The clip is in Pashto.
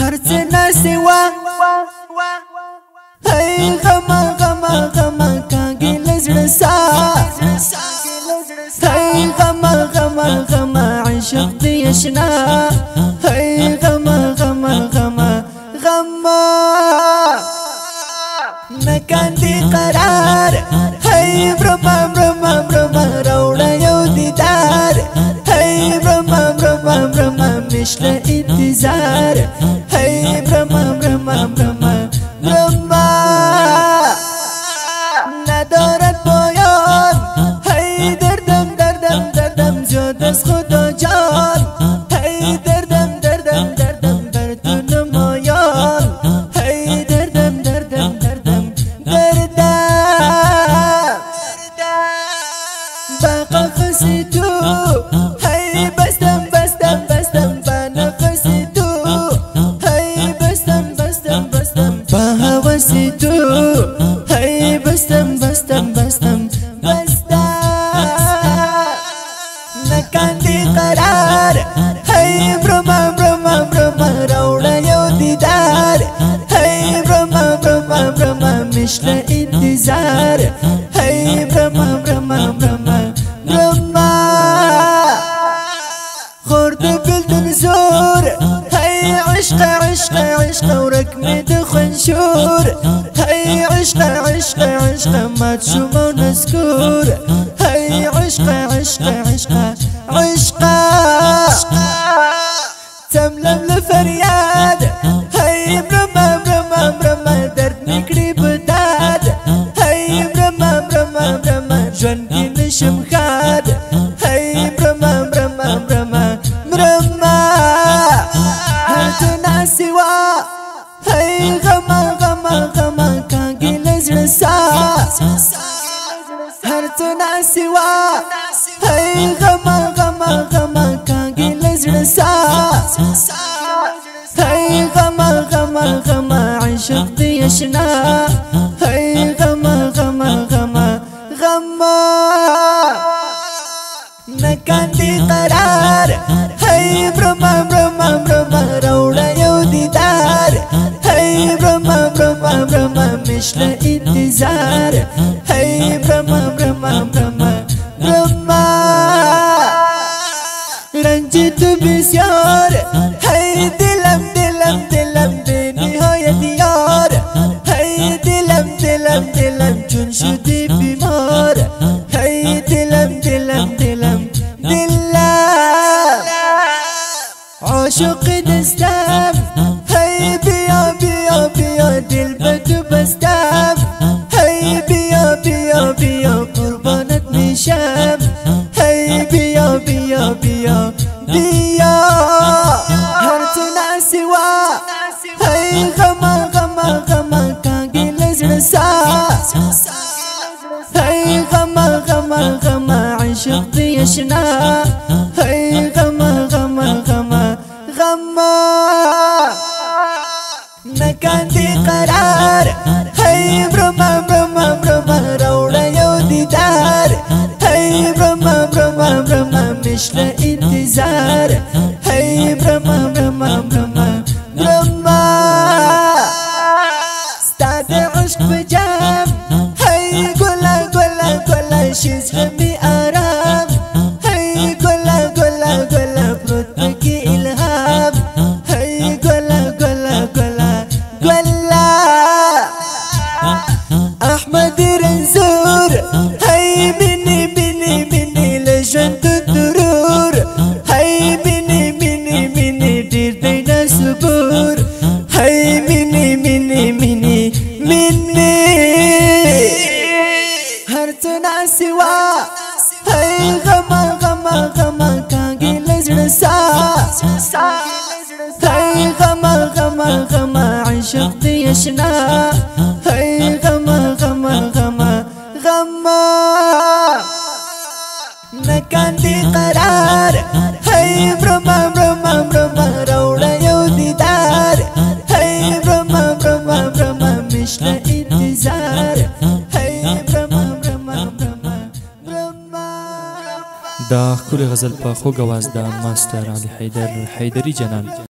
هر څه نسوا هی غما غما غما کاږي لزړه سا هی غما غما غما عشق دی اشنا هی غما غما غما غما مکان دی قرار هی برما برما برما روړا یو دیدار هی برما برما برما مشله انتظار هی برما برما برما برما ندارد پایان هی دردم دردم دردم زیاد از خدا جان هی دردم دردم دردم بر تو نمایان هی دردم دردم دردم دردم با قفص تو هی بستم بستم بستم با نفس تو هی بستم بستم بستم با هوس تو هی بستم بستم بستم بستم مکان دی قرار هی برما برما برما روړا یو دیدار هی برما برما برما مشله انتظار هی برما برما برما برما خورد بلدن زور هی عشق عشق عشق ورک می د خنشور هی عشق عشق عشق مات شوم و نسکور هی عشق عشق عشق عشق تملم لفریاد هی برما برما برما درد نکړي بداد هی برما برما برما ژوند کې نشم ښاد هی برما برما برما برما هر څه ناسوا هی غما غما غما کاږي لزړه سا هر څه ناسوا هی غما غما غما کاږي لزړه سا هی غما غما غما عشق دی اشنا هی غما غما غما غما مکان دی قرار هی برما برما برما روړا یو دیدار هی برما برما برما مشله انتظار هی برما برما برما برما رنجت بسیار هی دلم دلم دلم بی نهایت یار هی دلم دلم دلم چون شدی بیمار هی دلم دلم دلم دلم عاشق دستم هی بیا بیا بیا دل بدو بستم هی بیا بیا بیا قربانت میشم هی بیا بیا بیا بیا هر څه ناسوا هی غما غما غما کاږي لزړه سا هی غما غما غما عشق دی اشنا هی غما غما غما غما مکان دی قرار هی برما برما برما روړا یو دیدار هی برما برما برما مشله انتظار هی برما برما برما برما ستا د عشق په جام هی ګلا ګلا ګلا شي زړه مې آرام هی ګلا ګلا ګلا پروت پکې الهام هی ګلا ګلا ګلا ګلا احمد رنزور هی مني مني مني لژوند درور هی مني مني مني ډېر دی نه صبور هی مني مني مني مني هر څه ناسوا هی غما غما غما کاږي لزړه سا هی غما غما غما عشق دی اشنا هی غما غما غما غما مکان دی قرار هی برما برما برما روړا یو دیدار هی برما برما برما مشله انتظار هی برما برما برما برما دا ښکلې غزل په خوږ اواز د ماسټر علي حیدري جنان